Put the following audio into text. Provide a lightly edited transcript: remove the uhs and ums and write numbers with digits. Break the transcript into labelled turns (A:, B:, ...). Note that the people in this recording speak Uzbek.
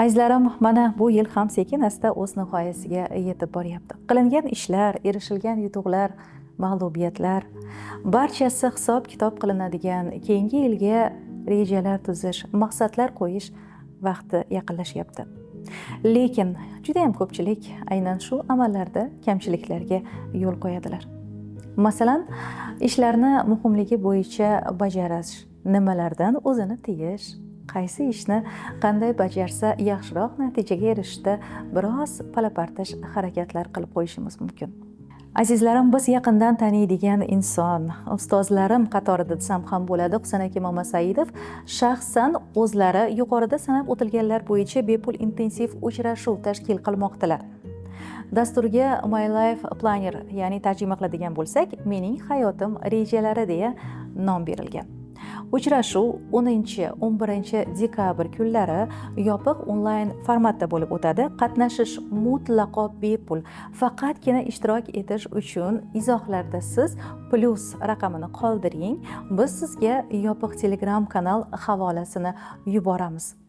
A: Azizlarim, mana bu yil ham sekin-asta o'z nihoyasiga yetib boryapti. Qilingan ishlar, erishilgan yutuqlar, mag'lubiyatlar barchasi hisob-kitob qilinadigan, keyingi yilga rejalar tuzish, maqsadlar qo'yish vaqti yaqinlashyapti. Lekin juda ham ko'pchilik aynan shu amallarda kamchiliklarga yo'l qo'yadilar. Masalan, ishlarni muhimligi bo'yicha bajarish, nimalardan o'zini tiyish, qaysi ishni qanday bajarsa yaxshiroq natijaga erishishda biroz palapartish harakatlar qilib qo'yishimiz mumkin. Azizlarim, biz yaqindan taniydigan inson, ustozlarim qatorida desam ham bo'ladi, Husan aka Mamasaidov shaxsan o'zlari yuqorida sanab o'tilganlar bo'yicha bepul intensiv uchrashuv tashkil qilmoqdalar. Dasturga My Life Planner, ya'ni tarjima qiladigan bo'lsak, mening hayotim rejalari deya nom berilgan. Uchrashuv 10-11 dekabr kunlari yopiq onlayn formatda bo'lib o'tadi. Qatnashish mutlaqo bepul. Faqatgina ishtirok etish uchun izohlarda siz plus raqamini qoldiring. Biz sizga yopiq Telegram kanal havolasini yuboramiz.